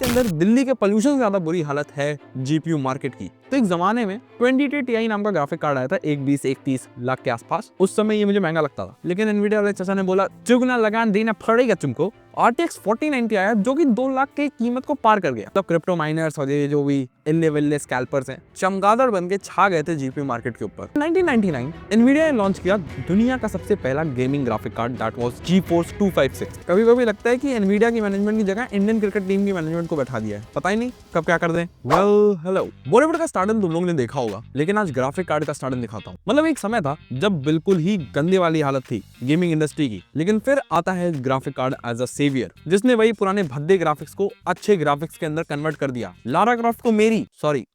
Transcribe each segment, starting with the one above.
के अंदर दिल्ली के पोल्यूशन से ज्यादा बुरी हालत है जीपीयू मार्केट की। तो एक जमाने में 2080 Ti नाम का ग्राफिक कार्ड आया था 1-20-1-30 लाख के आसपास। उस समय ये मुझे महंगा लगता था, लेकिन एनवीडिया वाले चाचा ने बोला चुगना लगान देना पड़ेगा तुमको। RTX 4090 आया जो कि 2 लाख की कीमत को पार कर गया। तब क्रिप्टो माइनर्स और ये जो भी इल्ले विल्ले स्कैल्पर्स हैं चमगादड़ बन के छा गए थे जीपीयू मार्केट के ऊपर। 1999 एनवीडिया ने लॉन्च किया दुनिया का सबसे पहला gaming graphic card, that was GeForce 256। कभी कभी लगता है कि एनवीडिया की मैनेजमेंट की जगह इंडियन क्रिकेट टीम की मैनेजमेंट को बैठा दिया है, पता ही नहीं कब क्या कर दें। वेल हेलो, बॉलीवुड का स्टारडम तुम लोगों ने देखा होगा, लेकिन आज ग्राफिक कार्ड का स्टारडम दिखाता हूँ। मतलब एक समय था जब बिल्कुल ही गंदे वाली हालत थी गेमिंग इंडस्ट्री की, लेकिन फिर आता है graphic card as a saviour, जिसने वही पुराने भद्दे ग्राफिक्स को अच्छे ग्राफिक्स के अंदर कन्वर्ट कर दिया। लारा क्रॉफ्ट को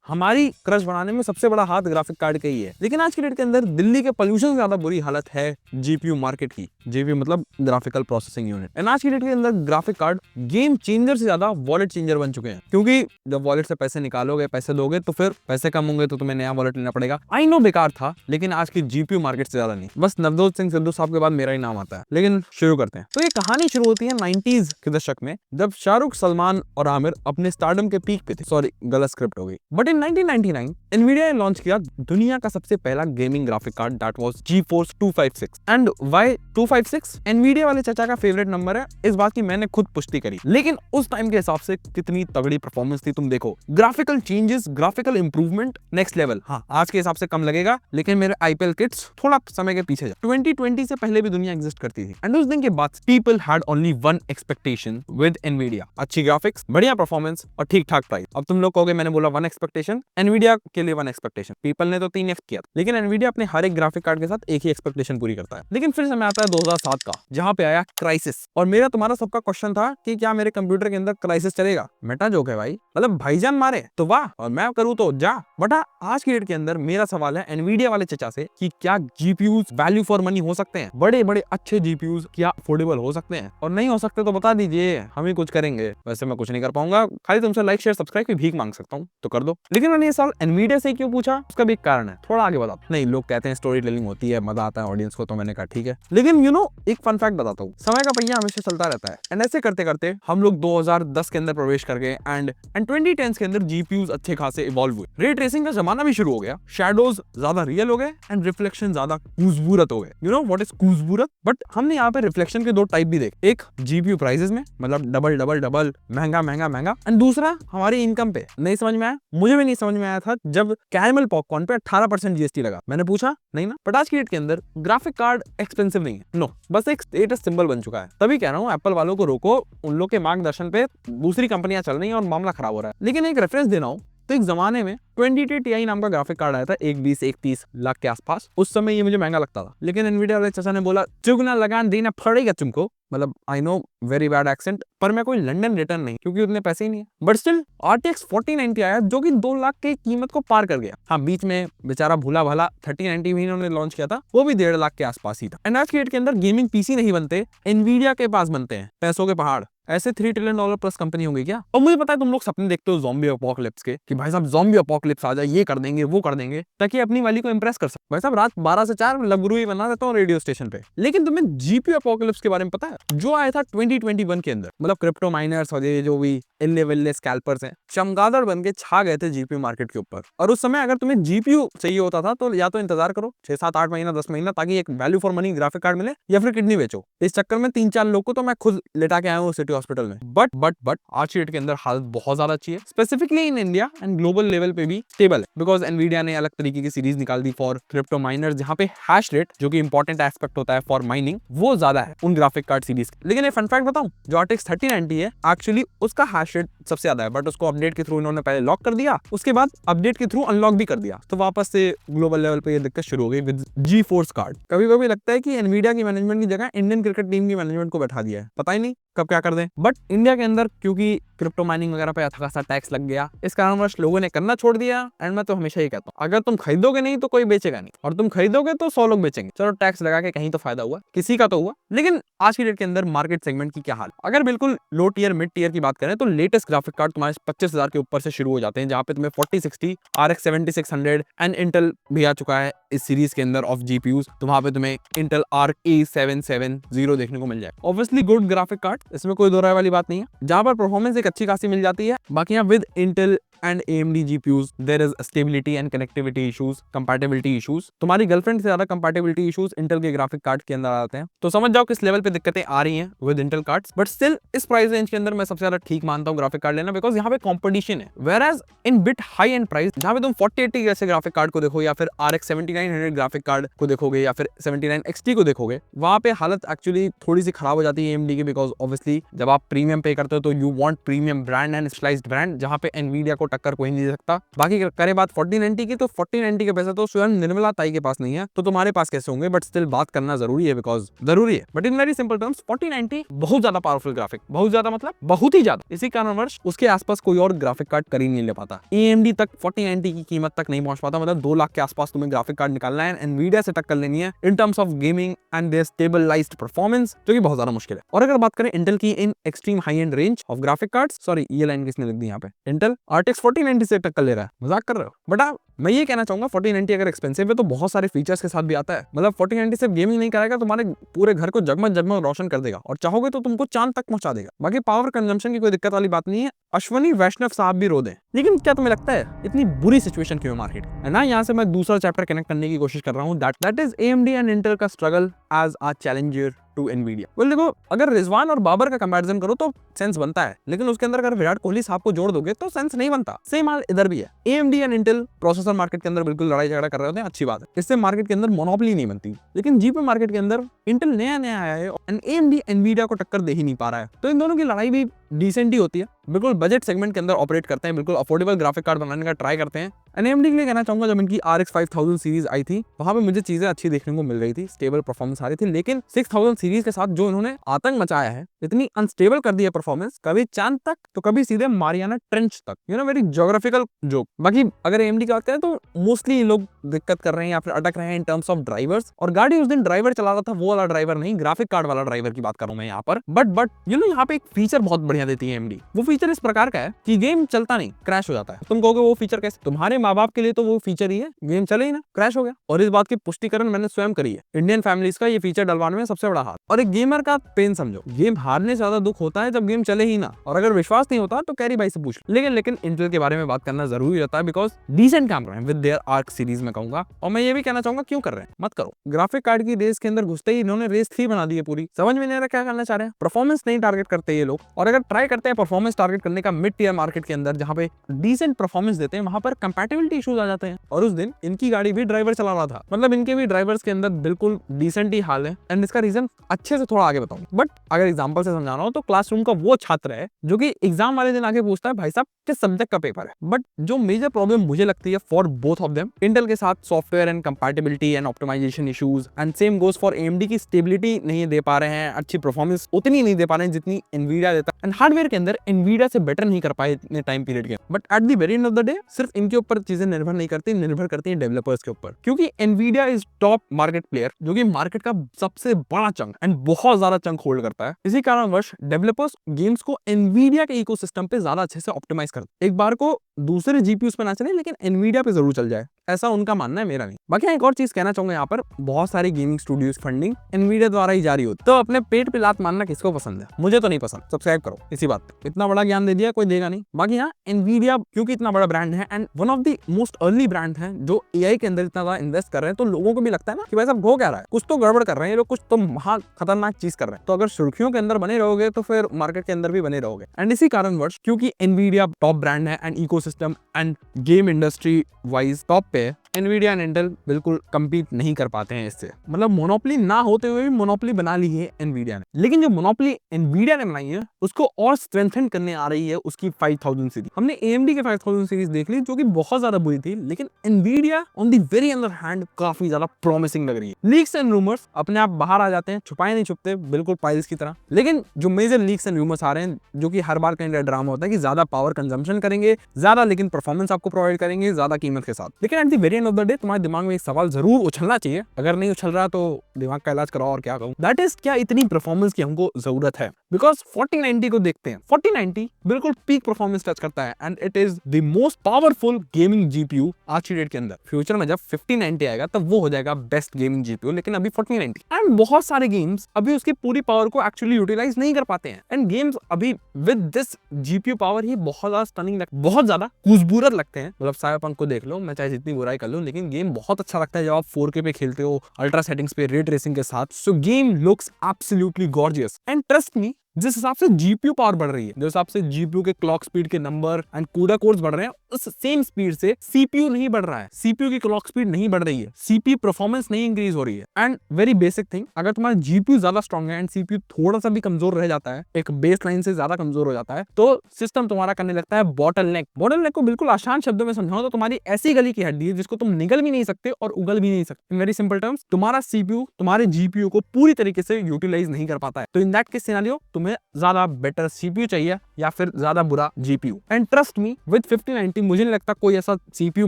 हमारी क्रश बनाने में सबसे बड़ा हाथ ग्राफिक कार्ड का ही है। लेकिन आज की डेट के अंदर दिल्ली के पोल्यूशन से ज्यादा बुरी हालत है जीपीयू मार्केट की। जीपीयू मतलब ग्राफिकल प्रोसेसिंग यूनिट। एंड आज की डेट के अंदर ग्राफिक कार्ड गेम चेंजर से ज्यादा वॉलेट चेंजर बन चुके हैं, क्योंकि जब वॉलेट से पैसे निकालोगे, पैसे दोगे तो फिर पैसे कम होंगे तो तुम्हें नया वॉलेट लेना पड़ेगा। आई नो बेकार था, लेकिन आज की जीपीयू मार्केट से ज्यादा नहीं। बस नवजोत सिंह सिद्धू साहब के बाद मेरा ही नाम आता है। लेकिन शुरू करते हैं। तो ये कहानी शुरू होती है 90s के दशक में, जब शाहरुख, सलमान और आमिर अपने स्टारडम के पीक पे थे। सॉरी, गलत स्क्रिप्ट हो गई। बट इन 1999 एनवीडिया ने लॉन्च किया दुनिया का सबसे पहला gaming graphic card, that was GeForce 256। And why 256? Nvidia वाले चाचा का फेवरेट नंबर है, इस बात की मैंने खुद पुष्टि करी। लेकिन उस टाइम के हिसाब से कितनी तगड़ी परफॉर्मेंस थी तुम देखो। Graphical changes, graphical improvement next level. हाँ, आज के हिसाब से कम लगेगा, लेकिन मेरे IPL किट्स थोड़ा समय के पीछे 2020 से पहले भी दुनिया एग्जिस्ट करती थी। एंड उस दिन के बाद people had only one expectation with Nvidia, अच्छी ग्राफिक्स, बढ़िया परफॉर्मेंस और ठीक ठाक प्राइस। अब तुम लोग कहोगे मैंने बोला वन एक्सपेक्टेशन, एनवीडिया के लिए वन एक्सपेक्टेशन, पीपल ने तो 3x किया। लेकिन एनवीडिया अपने हर एक ग्राफिक कार्ड के साथ एक ही एक्सपेक्टेशन पूरी करता है। लेकिन फिर समय आता है 2007 का, जहां पे आया क्राइसिस। और मेरा तुम्हारा सबका क्वेश्चन था कि क्या मेरे कंप्यूटर के अंदर क्राइसिस चलेगा। मेटा जोक है भाई, मतलब भाईजान मारे तो वाह और मैं करूँ तो जा। बट आज की डेट के अंदर मेरा सवाल है एनवीडिया वाले चचा से कि क्या जीपीयूज वैल्यू फॉर मनी हो सकते हैं? बड़े बड़े अच्छे जीपीयूज क्या अफोर्डेबल हो सकते हैं? और नहीं हो सकते तो बता दीजिए, हम ही कुछ करेंगे। वैसे मैं कुछ नहीं कर पाऊंगा, खाली तुमसे लाइक शेयर सब्सक्राइब की भीख मांग सकता हूँ, तो कर दो। लेकिन मैंने ये सवाल एनवीडिया से क्यों पूछा, उसका भी एक कारण है, थोड़ा आगे बताता। नहीं, लोग कहते हैं स्टोरी टेलिंग होती है, मजा आता है ऑडियंस को, तो मैंने कहा ठीक है। लेकिन एक फन फैक्ट बताता हूँ, समय का पहिया हमेशा चलता रहता है। एंड ऐसे करते करते हम लोग 2010 के अंदर प्रवेश कर गए एंड 2010 के अंदर जीपीयूज अच्छे खासे इवॉल्व हुए। रे ट्रेसिंग का जमाना भी शुरू हो गया, शैडोज ज्यादा रियल हो गए एंड रिफ्लेक्शन ज्यादा खूबसूरत हो गए। यू नो व्हाट इज खूबसूरत? बट हमने यहाँ पे रिफ्लेक्शन के दो टाइप भी देखे। एक जीपीयू प्राइसेस में, मतलब डबल डबल डबल महंगा महंगा महंगा, एंड दूसरा हमारी इनकम पे। नहीं समझ में आया, मुझे भी नहीं समझ में आया था जब कैरमल पॉपकॉर्न पे 18% जीएसटी लगा। मैंने पूछा नहीं ना। बट आज की डेट के अंदर ग्राफिक कार्ड एक्सपेंसिव नहीं है, नो, बस एक स्टेटस सिंबल बन चुका है। तभी कह रहा हूँ एप्पल वालों को रोको, उन लोग के मार्गदर्शन पे दूसरी कंपनियां चल रही हैं और मामला खराब हो रहा है। लेकिन एक रेफरेंस देना हूं तो एक जमाने में 2080 Ti नाम का ग्राफिक कार्ड आया था 1-20-1-30 लाख के आसपास। उस समय ये मुझे महंगा लगता था, लेकिन एनवीडिया वाले चाचा ने बोला चुगना लगान देना पड़ेगा तुमको। मतलब I know very bad accent, पर मैं कोई लंदन रिटर्न नहीं, क्योंकि उतने पैसे ही नहीं है। बट स्टिल RTX 4090 आया जो कि 2 लाख की कीमत को पार कर गया। हाँ, बीच में बेचारा भूला भाला 3090 भी इन्होंने लॉन्च किया था, वो भी 1.5 लाख के आसपास ही था। एंड आज की डेट के अंदर गेमिंग पीसी नहीं बनते, एनवीडिया के पास बनते हैं पैसों के पहाड़। ऐसे $3 ट्रिलियन प्लस कंपनी होंगी क्या? और मुझे पता है तुम लोग सपने देखते हो ज़ॉम्बी अपोकलिप्स के, कि भाई साहब ज़ॉम्बी अपोकलिप्स आ जाए, ये कर देंगे वो कर देंगे, ताकि अपनी वाली को इंप्रेस कर सके। भाई साहब रात 12 से 4 लबरू ही बना देता हूँ रेडियो स्टेशन पे। लेकिन तुम्हें जीपीयू अपोकलिप्स के बारे में पता है, जो आया था 2021 के अंदर? मतलब क्रिप्टो माइनर्स और ये जो भी इल्ले विल्ले स्कैल्पर्स हैं चमगादड़ बन के छा गए थे जीपीयू मार्केट के ऊपर। और उस समय अगर तुम्हें जीपीयू चाहिए होता था तो या तो इंतजार करो 6, 7, 8 महीना, 10 महीना, ताकि एक value for money graphic card मिले, या फिर किडनी बेचो। इस चक्कर में 3-4 लोग को तो मैं खुद लेटा के आया हूँ सिटी हॉस्पिटल में। बट आज की डेट के अंदर हालत बहुत ज्यादा अच्छी है, specifically in India and global level पे भी स्टेबल है, बिकॉज एनवीडिया ने अलग तरीके की सीरीज निकाल दी फॉर क्रिप्टो माइनर्स, जहां पे हैश रेट, जो कि इंपॉर्टेंट एस्पेक्ट होता है फॉर माइनिंग, वो ज्यादा है उन ग्राफिक कार्ड सीरीज। लेकिन ये फन फैक्ट बताऊं, जो RTX 3090 है एक्चुअली उसका हैश रेट सबसे ज्यादा है, बट उसको अपडेट के थ्रू इन्होंने पहले लॉक कर दिया, उसके बाद अपडेट के थ्रू अनलॉक भी कर दिया, तो वापस से ग्लोबल लेवल पे ये दिक्कत शुरू हो गई विद GeForce कार्ड। कभी कभी लगता है कि एनवीडिया की मैनेजमेंट की जगह इंडियन क्रिकेट टीम की मैनेजमेंट को बैठा दिया है, पता ही नहीं कब क्या कर दें। बट इंडिया के अंदर क्योंकि क्रिप्टो माइनिंग वगैरह पे अच्छा खासा टैक्स लग गया, इस कारणवश लोगों ने करना छोड़ दिया। एंड मैं तो हमेशा ही कहता हूँ, अगर तुम खरीदोगे नहीं तो कोई बेचेगा नहीं, और तुम खरीदोगे तो 100 लोग बेचेंगे। चलो टैक्स लगा के कहीं तो फायदा हुआ, किसी का तो हुआ। लेकिन आज की डेट के अंदर मार्केट सेगमेंट की क्या हाल? अगर बिल्कुल लो टीयर मिड टीयर की बात करें तो लेटेस्ट ग्राफिक कार्ड तुम्हारे 25,000 के ऊपर से शुरू हो जाते हैं, जहां पे तुम्हें 4060, RX 7600 एंड इंटेल भी आ चुका है इस सीरीज के अंदर ऑफ जीपीयूज, तो वहां पे तुम्हें इंटेल Arc A770 देखने को मिल जाए। ऑब्वियसली गुड ग्राफिक कार्ड, इसमें कोई दो राय वाली बात नहीं है, जहां पर परफॉर्मेंस एक अच्छी खासी मिल जाती है। बाकी यहाँ with Intel and AMD GPUs there is stability and connectivity issues, compatibility issues। तुम्हारी गर्लफ्रेंड से ज्यादा compatibility issues इंटेल के ग्राफिक कार्ड के अंदर आते हैं, तो समझ जाओ किस लेवल पे दिक्कतें आ रही हैं with Intel cards. But still इस प्राइस रेंज के अंदर मैं सबसे ज्यादा ठीक मानता हूँ ग्राफिक कार्ड लेना, बिकॉज यहाँ पे कॉम्पिटिशन है। Where in bit high end price जहाँ पे तुम 4080 जैसे ग्राफिक कार्ड को देखो, या फिर RX 7900 ग्राफिक कार्ड को देखोगे, या फिर 79XT को देखोगे, वहां पे हालत एक्चुअली थोड़ी सी खराब हो जाती है AMD की, बिकॉज ऑब्वियसली जब आप प्रीमियम पे करते हो तो you want premium brand and specialised brand, जहाँ पे एनवीडिया को टक्कर कोई नहीं दे सकता। बाकी करे बात 4090 की, तो 4090 के पैसे तो स्वयं निर्मला ताई के पास नहीं है, तो तुम्हारे पास कैसे होंगे? बट स्टिल बात करना जरूरी है, बिकॉज जरूरी है। But in very simple terms 4090 बहुत ज्यादा पावरफुल ग्राफिक, बहुत ज्यादा मतलब बहुत ही ज्यादा। इसी कारणवश उसके आसपास कोई और ग्राफिक कार्ड कर ही नहीं ले पाता। AMD तक 4090 की कीमत तक नहीं पहुंच पाता, मतलब 2 लाख के आसपास तुम्हें ग्राफिक कार्ड निकालना है, एनवीडिया से टक्कर लेनी है in terms of gaming and their stabilised performance, जो कि बहुत ज्यादा मुश्किल है। और अगर बात करें इंटेल की in extreme high and range of graphic cards, sorry ये लाइन किसने लिख दी यहाँ पे, इंटेल RTX 4090 से टक्कर ले रहा है, मजाक कर रहे हो? बट मैं ये कहना चाहूंगा 4090 अगर एक्सपेंसिव है तो बहुत सारे फीचर्स के साथ भी आता है। मतलब 4090 सिर्फ गेमिंग नहीं कराएगा, तुम्हारे पूरे घर को जगमग जगमग रोशन कर देगा, और चाहोगे तो तुमको चांद तक पहुंचा देगा। बाकी पावर कंजम्पशन की कोई दिक्कत वाली बात नहीं है। अश्वनी वैष्णव साहब भी रो दें, लेकिन क्या तुम्हें लगता है इतनी बुरी सिचुएशन क्यों है मार्केट है ना? यहाँ से मैं दूसरा चैप्टर कनेक्ट करने की कोशिश कर रहा हूँ, that is AMD and Intel का struggle as a challenger to Nvidia. Well देखो, अगर रिजवान और बाबर का कंपैरिजन करो तो सेंस बनता है, लेकिन उसके अंदर अगर विराट कोहली साहब को जोड़ दोगे तो सेंस नहीं बनता। सेम हाल इधर भी है। AMD and Intel processor market के अंदर बिल्कुल लड़ाई झगड़ा कर रहे होते हैं, अच्छी बात है, इससे मार्केट के अंदर मोनोपोली नहीं बनती। लेकिन जीपी मार्केट के अंदर इंटेल नया नया आया है एंड AMD एनवीडिया को टक्कर दे ही नहीं पा रहा है, तो इन दोनों की लड़ाई भी डिसेंट ही होती है। बिल्कुल बजट सेगमेंट के अंदर ऑपरेट करते हैं, बिल्कुल अफोर्डेबल ग्राफिक कार्ड बनाने का ट्राई करते हैं। AMD के लिए कहना चाहूंगा, जब इनकी RX 5000 सीरीज आई थी वहां पे मुझे चीजें अच्छी देखने को मिल रही थी, स्टेबल परफॉर्मेंस आ रही थी, लेकिन 6000 सीरीज के साथ जो इन्होंने आतंक मचाया है, इतनी अनस्टेबल कर दी है परफॉर्मेंस, कभी चांद तक तो कभी सीधे मारियाना ट्रेंच तक, you know very geographical joke. बाकी अगर AMD की बात करें तो मोस्टली लोग दिक्कत कर रहे हैं या फिर अटक रहे हैं इन टर्म्स ऑफ ड्राइवर्स, और गाड़ी उस दिन ड्राइवर चला रहा था वो वाला ड्राइवर नहीं, ग्राफिक कार्ड वाला ड्राइवर की बात कर रहा हूं मैं यहाँ पर। बट यू नो यहाँ पे एक फीचर बहुत बढ़िया देती है AMD। वो फीचर इस प्रकार का है कि गेम चलता नहीं, क्रैश हो जाता है। तुम कहोगे वो फीचर कैसे? तुम्हारे माँ बाप के लिए तो वो फीचर ही है, गेम चले ही ना, क्रैश हो गया। और इस बात की पुष्टिकरण मैंने स्वयं करी है। इंडियन फैमिलीज का ये फीचर डलवाने में सबसे बड़ा हाथ। और एक गेमर का पेन समझो, गेम हारने से ज्यादा दुख होता है जब गेम चले ही ना, और अगर विश्वास नहीं होता तो कैरी भाई से पूछ लो। लेकिन इंटेल के बारे में बात करना जरूरी रहता है, बिकॉज डिसेंट काम कर रहे हैं विद देयर आर्क सीरीज में कहूंगा। और मैं ये भी कहना चाहूंगा क्यों कर रहे हैं, मत करो। ग्राफिक कार्ड की रेस के अंदर घुसते ही इन्होंने रेस 3 बना दी है पूरी। समझ में नहीं आ रहा क्या करना चाह रहे हैं। परफॉर्मेंस नहीं टारगेट करते ये लोग, और अगर ट्राई करते हैं परफॉर्मेंस टारगेट करने का मिड टियर मार्केट के अंदर जहां पे डिसेंट परफॉर्मेंस देते हैं, वहां पर कंपैटिबिलिटी इश्यूज आ जाते हैं। और उस दिन इनकी गाड़ी भी ड्राइवर चला रहा था, मतलब इनके भी ड्राइवर्स के अंदर बिल्कुल डिसेंट ही हाल है। एंड इसका रीजन अच्छे से थोड़ा आगे बताऊंगा, बट अगर एग्जांपल से समझाना हो तो क्लासरूम का वो छात्र है जो कि एग्जाम वाले दिन आके पूछता है भाई साहब किस सब्जेक्ट का पेपर है। बट जो मेजर प्रॉब्लम मुझे लगती है for both of them, Intel के साथ software and compatibility and optimisation issues, and same goes for AMD की स्टेबिलिटी नहीं दे पा रहे हैं, अच्छी परफॉर्मेंस उतनी नहीं दे पा रहे हैं जितनी एनवीडिया देता है। एंड हार्डवेयर के अंदर एनवीडिया से बेटर नहीं कर पाए इतने टाइम पीरियड के। But at the very end of the day सिर्फ इनके ऊपर चीजें निर्भर नहीं करती, निर्भर करती है डेवलपर्स के ऊपर, क्योंकि Nvidia is top market player, जो कि मार्केट का सबसे बड़ा चंक एंड बहुत ज्यादा चंक होल्ड करता है। इसी कारणवश डेवलपर्स गेम्स को एनवीडिया के इकोसिस्टम पे ज्यादा अच्छे से ऑप्टिमाइज करते, एक बार को दूसरे जीपीयूस पे ना चले लेकिन एनवीडिया पे जरूर चल जाए, ऐसा उनका मानना है, मेरा नहीं। बाकी एक और चीज कहना चाहूंगा, यहाँ पर बहुत सारी गेमिंग स्टूडियोज फंडिंग एनवीडिया द्वारा ही जारी होती है, तो अपने पेट पे लात मारना किसको पसंद है? मुझे तो नहीं पसंद। सब्सक्राइब करो इसी बात पे, इतना बड़ा ज्ञान दे दिया कोई देगा नहीं। बाकी यहाँ एनवीडिया क्योंकि इतना बड़ा ब्रांड है and one of the most early brand है जो AI के अंदर इतना ज्यादा इन्वेस्ट कर रहे हैं, तो लोगों को भी लगता है ना कि भाई साहब हो क्या रहा है, कुछ तो गड़बड़ कर रहे हैं ये लोग, कुछ तो महा खतरनाक चीज कर रहे हैं। तो अगर सुर्खियों के अंदर बने रहोगे तो फिर मार्केट के अंदर भी बने रहोगे। एंड इसी कारणवश क्योंकि एनवीडिया टॉप ब्रांड है and ecosystem end game industry wise top पे, एनवीडिया एंड इंटेल बिल्कुल कंपीट नहीं कर पाते हैं इससे। मतलब मोनोपोली ना होते हुए भी मोनोपोली बना ली है एनवीडिया ने, लेकिन जो मोनोपोली एनवीडिया ने बनाई है उसको और स्ट्रेंथन करने आ रही है उसकी 5000 सीरीज। हमने AMD के 5000 सीरीज देख ली जो कि बहुत ज्यादा बुरी थी, लेकिन Nvidia on the very other hand काफी ज्यादा प्रॉमिसिंग लग रही है। लीक्स एंड रूमर्स अपने आप बाहर आ जाते हैं, छुपाए नहीं छुपते, बिल्कुल पाइल्स की तरह। लेकिन जो मेजर लीक्स एंड रूमर्स आ रहे हैं, जो कि हर बार का इंडिया ड्रामा होता है कि ज्यादा पावर कंजम्पशन करेंगे ज्यादा, लेकिन परफॉर्मेंस आपको प्रोवाइड करेंगे ज्यादा कीमत के साथ। लेकिन at the very and end of the day तुम्हारे दिमाग में एक सवाल जरूर उछलना चाहिए, अगर नहीं उछल रहा तो दिमाग का इलाज कराओ और क्या कहूं, दैट इज क्या इतनी परफॉर्मेंस की हमको जरूरत है। बिकॉज 4090 को देखते हैं, 4090 बिल्कुल पीक परफॉर्मेंस टच करता है and it is the most powerful gaming GPU आज की डेट के अंदर। फ्यूचर में जब 5090 आएगा तब वो हो जाएगा बेस्ट गेमिंग जीपीयू, लेकिन अभी 4090 एंड बहुत सारे गेम्स अभी उसकी पूरी पावर को एक्चुअली यूटिलाइज नहीं कर पाते हैं एंड गेम्स अभी विद दिस जीपीयू पावर ही बहुत ज्यादा स्टनिंग बहुत ज्यादा खूबसूरत लगते हैं। मतलब साइबरपंक को देख लो, मैं चाहे जितनी बुराई कर लूं लेकिन गेम बहुत अच्छा लगता है जब आप 4K पे खेलते हो अल्ट्रा सेटिंग्स पे रे ट्रेसिंग के साथ। सो game looks absolutely gorgeous and trust me, जिस हिसाब से जीपीयू पावर बढ़ रही है, जिस हिसाब से जीपीयू के क्लॉक स्पीड के नंबर एंड कूडा कोड्स बढ़ रहे हैं, उस सेम स्पीड से सीपीयू नहीं बढ़ रहा है, सीपीयू की क्लॉक स्पीड नहीं बढ़ रही है, सीपीयू परफॉर्मेंस नहीं इंक्रीज हो रही है। एंड वेरी बेसिक थिंग, अगर तुम्हारा जीपीयू ज्यादा स्ट्रॉन्ग है एंड सीपीयू थोड़ा सा भी कमजोर रह जाता है, एक बेस लाइन से ज्यादा कमजोर हो जाता है, तो सिस्टम तुम्हारा करने लगता है बॉटल नेक। बॉटल नेक को बिल्कुल आसान शब्दों में समझाओ तो तुम्हारी ऐसी गली की हड्डी है जिसको तुम निगल भी नहीं सकते और उगल भी नहीं सकते। इन वेरी सिंपल टर्म्स, तुम्हारा सीपीयू तुम्हारे जीपीयू को पूरी तरीके से यूटिलाइज नहीं कर पाता है। तो इन दैट केस सिनेरियो तुम्हें ज्यादा बेटर सीपीयू चाहिए या फिर ज्यादा बुरा GPU. And trust me, with 5090 मुझे नहीं लगता कोई ऐसा सीपीयू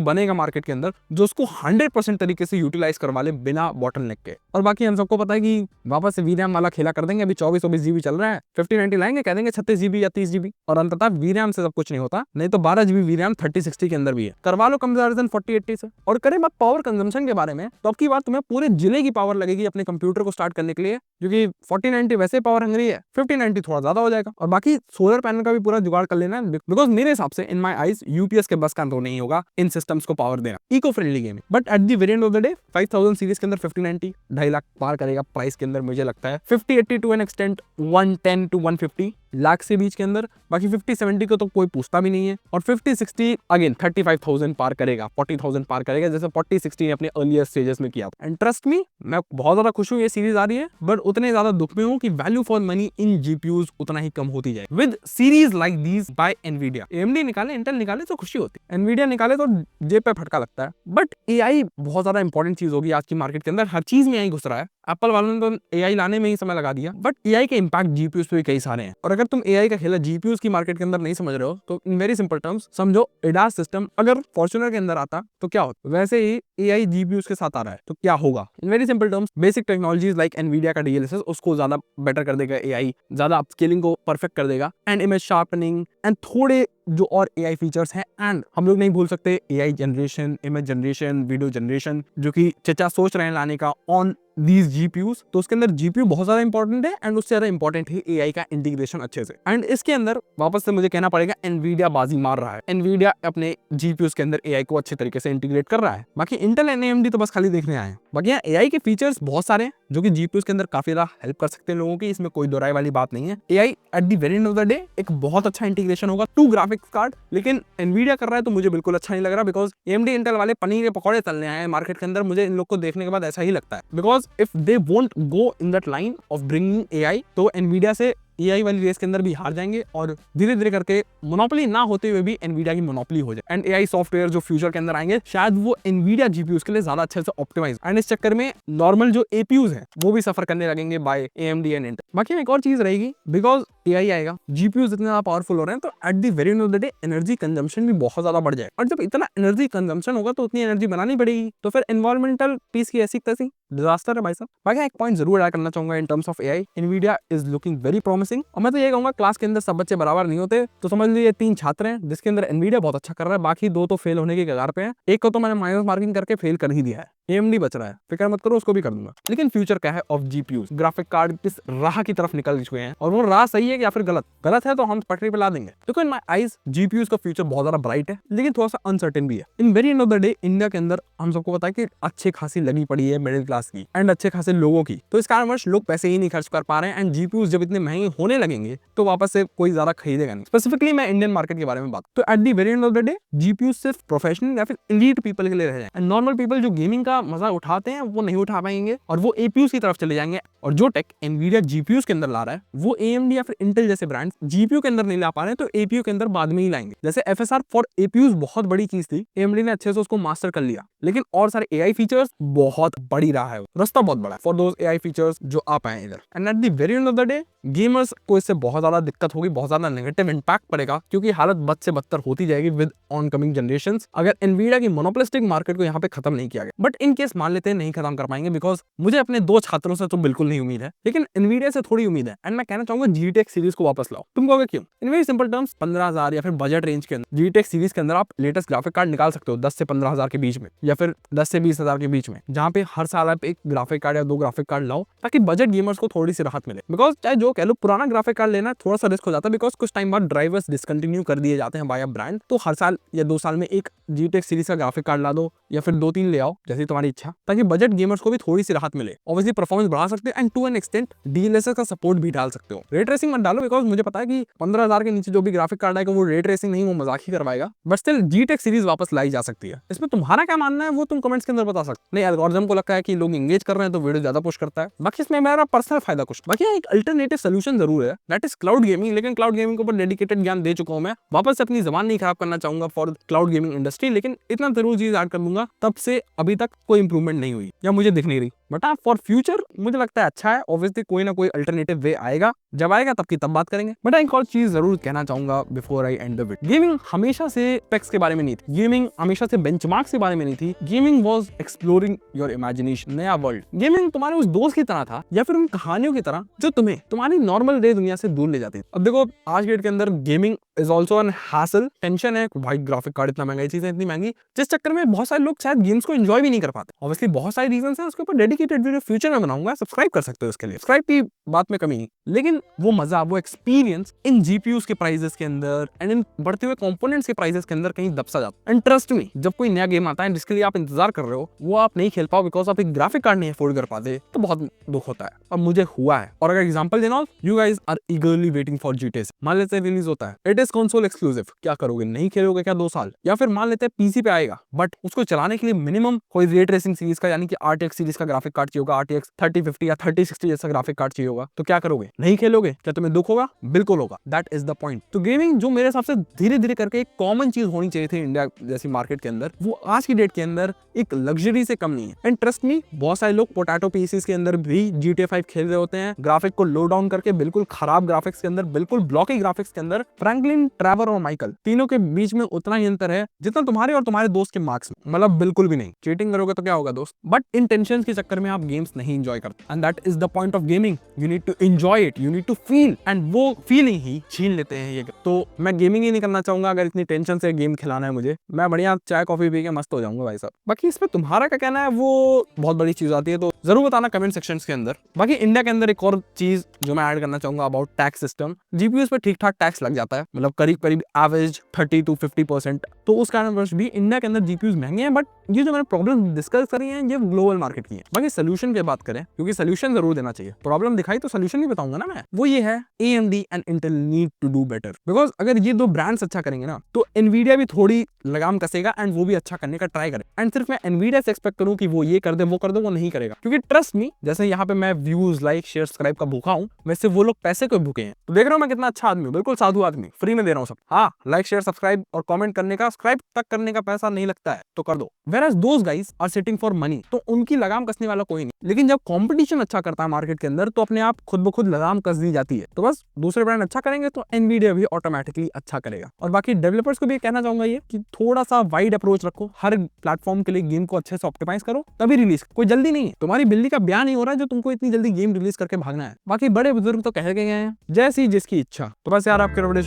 बनेगा मार्केट के अंदर जो उसको 100% तरीके से यूटिलाइज करवा ले बिना बॉटलनेक के। और बाकी हम सबको पता है कि वापस से वीरैम वाला खेला कर देंगे। अभी 24 जीबी चल रहा है, 5090 लाएंगे, कह देंगे 36 जीबी या 30 जीबी, और अंततः वीरैम से सब कुछ नहीं होता। नहीं तो 12 जीबी वीरैम 3060 के अंदर भी है, करवा लो कंपैरिजन 4080 से। और करें बात पावर कंजम्पशन के बारे में, तो अब की बात तुम्हें पूरे जिले की पावर लगेगी अपने कंप्यूटर को स्टार्ट करने के लिए, क्योंकि 4090 वैसे पावर हंग्री है, 5090 थोड़ा ज्यादा हो जाएगा। और बाकी सोलर पैनल का भी पूरा जुगाड़ कर लेना है, बिकॉज मेरे हिसाब से इन माय आईज यूपीएस के बस का तो नहीं होगा इन सिस्टम्स को पावर देना। Eco friendly game, but at the variant of the day 5000 series के अंदर 5090 2.5 लाख पार करेगा प्राइस के अंदर मुझे लगता है। 5080 to an extent 110 to 150 lakh से बीच के अंदर। बाकी 5070 को तो कोई पूछता भी नहीं है। और 5060 अगेन 35,000 पार करेगा, 40,000 पार करेगा, जैसे 4060 ने अपने अर्लियर स्टेजेस में किया था। एंड ट्रस्ट मी, मैं बहुत ज्यादा खुश हूँ ये सीरीज आ रही है, बट उतने ज्यादा दुख में हूँ कि value for money in GPUs उतना ही कम होती जाए with series like these by Nvidia. AMD निकाले, इंटेल निकाले तो खुशी होती है, एनवीडिया निकाले तो जेब पे फटका लगता है। बट एआई बहुत ज्यादा इंपॉर्टेंट चीज होगी आज की मार्केट के अंदर, हर चीज में एआई घुस रहा है। एप्पल वालों ने तो एआई लाने में ही समय लगा दिया, बट एआई के इंपैक्ट जीपीयूज पे भी कई सारे हैं। और अगर तुम एआई का खेला जीपीयूज की मार्केट के अंदर नहीं समझ रहे हो तो इन वेरी सिंपल टर्म्स समझो, एडास सिस्टम अगर फॉर्च्यूनर के अंदर आता तो क्या होता, वैसे ही एआई जीपीयूज के साथ आ रहा है तो क्या होगा। In very simple terms, basic technologies like Nvidia का डीएलएसएस उसको ज्यादा बेटर कर देगा एआई, ज्यादा अपस्केलिंग को परफेक्ट कर देगा, एंड इमेज शार्पनिंग एंड थोड़े जो और एआई फीचर्स हैं। एंड हम लोग नहीं भूल सकते AI generation, image generation, video generation, जो कि चचा सोच रहे हैं लाने का ऑन दीज जीपीयूज। तो उसके अंदर जीपीयू बहुत ज्यादा इंपॉर्टेंट है एंड उससे ज्यादा इंपॉर्टेंट है एआई का इंटीग्रेशन अच्छे से। एंड इसके अंदर वापस से मुझे कहना पड़ेगा एनवीडिया बाजी मार रहा है। एनवीडिया अपने जीपीयूज के अंदर एआई को अच्छे तरीके से इंटीग्रेट कर रहा है। बाकी इंटेल एंड एएमडी तो बस खाली देखने आए हैं। बाकी यहाँ एआई के फीचर्स बहुत सारे हैं जो कि जीपीयूज के अंदर काफी ज्यादा हेल्प कर सकते हैं लोगों की, इसमें कोई दोहराई वाली बात नहीं है। AI at the very end of the day एक बहुत अच्छा इंटीग्रेशन होगा टू ग्राफिक्स कार्ड, लेकिन एनवीडिया कर रहा है तो मुझे बिल्कुल अच्छा नहीं लग रहा, बिकॉज एएमडी इंटेल वाले पनीर के पकौड़े तलने आए हैं मार्केट के अंदर। मुझे इन लोग को देखने के बाद ऐसा ही लगता है, because if they won't go in that line of bringing AI, तो एनवीडिया से एआई वाली रेस के अंदर भी हार जाएंगे और धीरे धीरे करके मोनोपोली ना होते हुए भी एनवीडिया की मोनोपोली हो जाए। एंड एआई सॉफ्टवेयर जो फ्यूचर के अंदर आएंगे शायद वो एनवीडिया जीपीयूज के लिए ज्यादा अच्छे से ऑप्टिमाइज, एंड इस चक्कर में नॉर्मल जो एपीयूज हैं वो भी सफर करने लगेंगे बाय एएमडी एंड इंटेल। बाकी एक और चीज रहेगी, बिकॉज एआई आएगा, जीपीयूज इतने ज्यादा पावरफुल हो रहे हैं तो at the very end of the day energy consumption भी बहुत ज्यादा बढ़ जाए, और जब इतना एनर्जी कंजम्पशन होगा तो उतनी एनर्जी बनानी पड़ेगी, तो फिर एनवायरमेंटल पीस की ऐसी तैसी डिजास्टर है भाई साहब। बाकी एक पॉइंट जरूर ऐड करना चाहूंगा इन terms of AI, Nvidia is looking very promising. और मैं तो ये कहूंगा क्लास के अंदर सब बच्चे बराबर नहीं होते, तो समझ लीजिए 3 छात्र हैं जिसके अंदर एनवीडिया बहुत अच्छा कर रहा है, बाकी 2 तो फेल होने के कगार पे हैं। एक को तो मैंने माइनस मार्किंग करके फेल कर ही दिया है, एएमडी बच रहा है, फिक्र मत करो उसको भी कर दूंगा। लेकिन फ्यूचर क्या है ऑफ जीपीयूज, ग्राफिक कार्ड किस राह की तरफ निकल चुके हैं, और वो राह सही है या फिर गलत है तो हम पटरी पे ला देंगे। देखो इन माय आईज जीपीयूज का फ्यूचर बहुत ज्यादा ब्राइट है, लेकिन थोड़ा सा अनसर्टेन भी है। In very end of the day India के अंदर हम सबको पता है कि अच्छी खासी लगी पड़ी है मिडिल क्लास की एंड अच्छे खासे लोगों की, तो इस कारणवश लोग पैसे ही नहीं खर्च कर पा रहे हैं। एंड जीपीयूज जब इतने महंगे होने लगेंगे तो वापस से कोई ज्यादा खरीदेगा नहीं। स्पेसिफिकली मैं इंडियन मार्केट के बारे में बात, तो at the very end of the day GPUs सिर्फ प्रोफेशनल या फिर एलीट पीपल के लिए रह जाए, एंड नॉर्मल पीपल जो गेमिंग का मजा उठाते हैं वो नहीं उठा पाएंगे और वो एपीयूज की तरफ चले जाएंगे। और जो टेक एनवीडिया जीपीयूज के अंदर ला रहा है वो एएमडी या फिर इंटेल जैसे ब्रांड्स जीपीयू के अंदर नहीं ला पा रहे हैं, तो एपीयू के अंदर बाद में ही लाएंगे। जैसे एफएसआर फॉर एपीयूज बहुत बड़ी चीज थी, एएमडी ने अच्छे से उसको मास्टर कर लिया, लेकिन और सारे एआई फीचर्स बहुत बड़ी रहा है, रास्ता बहुत बड़ा है फॉर दोस एआई फीचर्स जो आ पाए इधर। And at the very end of the day gamers को इससे बहुत ज्यादा दिक्कत होगी, बहुत ज्यादा नेगेटिव इंपैक्ट पड़ेगा, क्योंकि हालत बद से बदतर होती जाएगी विद ऑन कमिंग जनरेशंस अगर एनवीडिया की मोनोपोलिस्टिक मार्केट को यहाँ पे खत्म नहीं किया गया। बट इन केस मान लेते हैं नहीं खत्म कर पाएंगे, बिकॉज मुझे अपने 2 छात्रों से तो बिल्कुल नहीं उम्मीद है, लेकिन एनवीडिया से थोड़ी उम्मीद है। एंड मैं कहना चाहूंगा जीटीएक्स सीरीज को वापस लाओ। तुम कहोगे क्यों? इन वेरी सिंपल टर्म्स 15,000 या फिर बजट रेंज के अंदर जीटीएक्स सीरीज के अंदर आप लेटेस्ट ग्राफिक कार्ड निकाल सकते हो 10 से 15,000 के बीच में, या फिर 10 से 20,000 के बीच में, जहां पे हर साल आप एक ग्राफिक कार्ड या 2 ग्राफिक कार्ड लाओ, ताकि बजट गेमर्स को थोड़ी सी राहत मिले। बिकॉज चाहे जो कह लो, पुराना ग्राफिक कार्ड लेना थोड़ा सा रिस्क हो जाता है, बिकॉज कुछ टाइम बाद ड्राइवर्स डिसकंटिन्यू कर दिए जाते हैं बाय अ ब्रांड। तो हर साल या 2 साल में एक जीटीएक्स सीरीज का ग्राफिक कार्ड ला दो, या फिर 2-3 ले आओ, जैसी तुम्हारी इच्छा, ताकि बजट गेमर्स को भी थोड़ी सी राहत मिले। ऑब्वियसली परफॉर्मेंस बढ़ा सकते हैं, and to an extent DLSS का सपोर्ट भी डाल सकते हो। रे ट्रेसिंग मत डालो, बिकॉज मुझे पता है कि 15,000 के नीचे जो भी ग्राफिक कार्ड आएगा वो रे ट्रेसिंग नहीं, वो मजाक ही करवाएगा। बट स्टिल जीटेक्स सीरीज वापस लाई जा सकती है। इसमें तुम्हारा क्या मानना है वो तुम कमेंट्स के अंदर बता सकते हो। नहीं, एल्गोरिथम को लगता है कि लोग एंगेज कर रहे हैं तो वीडियो ज्यादा पुश करता है। बाकी इसमें मेरा पर्सनल फायदा कुछ, बाकी एक अल्टरनेटिव सोल्यूशन जरूर है, दैट इज क्लाउड गेमिंग। लेकिन क्लाउड गेमिंग के ऊपर डेडिकेटेड ज्ञान दे चुका हूं मैं, वापस से अपनी जबान नहीं खराब करना चाहूंगा फॉर क्लाउड गेमिंग इंडस्ट्री। लेकिन इतना जरूर चीज ऐड कर दूंगा, तब से अभी तक कोई इंप्रूवमेंट नहीं हुई या मुझे दिख नहीं रही। बट हाँ, फॉर फ्यूचर मुझे लगता है अच्छा है। ऑब्वियसली कोई ना कोई अल्टरनेटिव वे आएगा, जब आएगा तब की तब बात करेंगे। बट एक और चीज जरूर कहना चाहूंगा before I and the video, gaming हमेशा से स्पेक्स के बारे में नहीं थी, गेमिंग हमेशा से बेंचमार्क्स के बारे में नहीं थी। Gaming was exploring your imagination, नया वर्ल्ड। गेमिंग तुम्हारे उस दोस्त की तरह था, या फिर उन कहानियों की तरह जो तुम्हें तुम्हारी नॉर्मल डे दुनिया से दूर ले जाती थी। अब देखो, आज के डेट के अंदर gaming is also an hassle, tension है, भाई ग्राफिक कार्ड इतना महंगा, चीजें इतनी महंगी, जिस चक्कर में बहुत सारे लोग शायद गेम्स को एंजॉय भी नहीं कर पाते। ऑब्वियसली बहुत सारे रीजन है, उसके ऊपर डेडिकेटेड वीडियो फ्यूचर में बनाऊंगा, सब्सक्राइब कर सकते हो उसके लिए, सब्सक्राइब की बात में कमी नहीं। लेकिन वो मजा, वो एक्सपीरियंस इन जीपीयूज के प्राइसेस के अंदर एंड इन बढ़ते हुए कंपोनेंट्स के प्राइसेस के अंदर कहीं दबसा जाता है। एंड ट्रस्ट मी, जब कोई नया गेम आता है जिसके लिए आप इंतजार कर रहे हो, वो आप नहीं खेल पाओ बिकॉज आप एक ग्राफिक कार्ड नहीं अफोर्ड कर पाते, तो बहुत दुख होता है। और मुझे हुआ है। और अगर एग्जांपल देना हो, you guys are eagerly waiting for GTA. मान लेते हैं रिलीज होता है, इट इज कंसोल एक्सक्लूसिव, क्या करोगे? नहीं खेलोगे क्या 2 साल? या फिर मान लेते हैं पीसी पे आएगा, बट उसको चलाने के लिए मिनिमम कोई रे ट्रेसिंग सीरीज का, यानी कि आरटीएक्स सीरीज का ग्राफिक कार्ड चाहिए होगा, आरटीएक्स 3050 या 3060 जैसा ग्राफिक कार्ड चाहिए होगा, तो क्या करोगे? नहीं खेलोगे? क्या तुम्हें दुख होगा? बिल्कुल होगा। That is the point. तो गेमिंग जो मेरे हिसाब से धीरे धीरे करके एक कॉमन चीज होनी चाहिए थी इंडिया जैसी मार्केट के अंदर, वो आज की डेट के अंदर एक लग्जरी से कम नहीं है। एंड ट्रस्ट मी, बहुत सारे लोग पोटैटो पीसीस के अंदर भी GTA 5 खेल रहे होते हैं, ग्राफिक को लो डाउन करके, बिल्कुल खराब ग्राफिक्स के अंदर, बिल्कुल ब्लॉकी ग्राफिक्स के अंदर। फ्रैंकलिन, ट्रेवर और माइकल तीनों के बीच में उतना ही अंतर है जितना तुम्हारे और तुम्हारे दोस्त के मार्क्स में, मतलब बिल्कुल भी नहीं। चीटिंग करोगे तो क्या होगा दोस्त? बट इन टेंशन के चक्कर में आप गेम्स नहीं एंजॉय करते, and that is the point of gaming. You need to enjoy it, you need to feel, and वो फीलिंग ही छीन लेते हैं ये। तो मैं गेमिंग ही नहीं करना चाहूंगा अगर इतनी टेंशन से गेम खिलाना है मुझे। मैं बढ़िया चाय कॉफी पी के मस्त हो जाऊंगा भाई साहब। बाकी इसमें तुम्हारा क्या कहना है वो बहुत बड़ी चीज आती है, तो जरूर बताना कमेंट सेक्शंस के अंदर। बाकी इंडिया के अंदर एक और चीज जो मैं ऐड करना चाहूंगा अबाउट टैक्स सिस्टम, जीपीयूज पे ठीक ठाक टैक्स लग जाता है, मतलब करीब करीब एवरेज 30 to 50%। तो उस कारणवश भी इंडिया के अंदर जीपीयूज महंगे हैं। बट ये जो मैंने प्रॉब्लम डिस्कस करी है, ये ग्लोबल मार्केट की है। बाकी सोल्यूशन की बात करें, क्योंकि सोल्यूशन जरूर देना चाहिए, प्रॉब्लम दिखाई तो सोल्यूशन ही बताऊंगा ना मैं। वो ये है, AMD and Intel need to do better. Because अगर ये 2 ब्रांड्स अच्छा करेंगे ना, तो एनवीडिया भी थोड़ी लगाम कसेगा एंड वो भी अच्छा करने का ट्राई करे। एंड सिर्फ मैं एनवीडिया से एक्सपेक्ट करूं कि वो ये कर दे, वो कर दे, वो नहीं करेगा। क्योंकि ट्रस्ट मी, जैसे यहाँ पे मैं व्यूज, लाइक, शेयर, सब्सक्राइब का भूखा हूं, वैसे वो लोग पैसे को भूखे हैं। तो देख रहे हो मैं कितना अच्छा आदमी हूं, बिल्कुल साधु आदमी, फ्री में दे रहा हूं सब। हाँ, लाइक, शेयर, सब्सक्राइब और कमेंट करने का, सब्सक्राइब तक करने का पैसा नहीं लगता है, तो कर दो। Whereas those guys are sitting for money, तो उनकी लगाम कसने वाला कोई नहीं। लेकिन जब कंपटीशन अच्छा करता है मार्केट के अंदर, तो अपने आप खुद ब खुद लगाम कस दी जाती है। तो बस दूसरे ब्रांड अच्छा करेंगे तो एनवीडिया भी ऑटोमेटिकली अच्छा करेगा। और बाकी डेवलपर्स को भी कहना चाहूंगा ये कि थोड़ा सा वाइड अप्रोच रखो, हर प्लेटफॉर्म के लिए गेम को अच्छे से ऑप्टिमाइज करो, तभी रिलीज। कोई जल्दी नहीं है, तुम्हारी बिल्ली का ब्याह नहीं हो रहा है जो तुमको इतनी जल्दी गेम रिलीज करके भागना है। बाकी बड़े बुजुर्ग तो कह के गए हैं, जैसी जिसकी इच्छा। तो बस यार, आपके वीडियो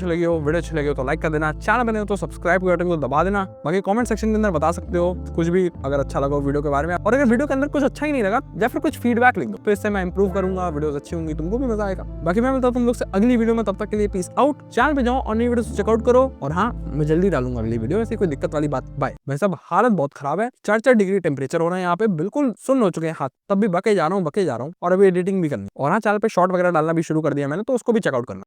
अच्छी लगी हो तो लाइक कर देना, चैनल बने हो तो सब्सक्राइब बटन को दबा देना। बाकी कमेंट सेक्शन के अंदर बता सकते हो कुछ भी अगर अच्छा लगा वीडियो के बारे में, और अगर वीडियो के अंदर कुछ अच्छा ही नहीं लगा या फिर कुछ फीडबैक लिख दो, तो इससे मैं इंप्रूव करूंगा, वीडियोस अच्छी होंगी, तुमको भी मजा आएगा। बाकी मैं मिलता हूं तुम लोग से अगली वीडियो में, तब तक के लिए पीस आउट। चैनल पे जाओ और नई वीडियो चेकआउट करो। और हाँ, मैं जल्दी डालूंगा अगली वीडियो, ऐसी कोई दिक्कत वाली बात। बाय। वैसे अब हालत बहुत खराब है, 4-4 डिग्री टेम्परेचर हो रहा है यहाँ पे, बिल्कुल सुन्न हो चुके हैं हाथ, तब भी बके जा रहा हूँ और अभी एडिटिंग भी करनी। और हाँ, चैनल पे शॉर्ट वगैरह डालना भी शुरू कर दिया मैंने, तो उसको भी चेकआउट करना।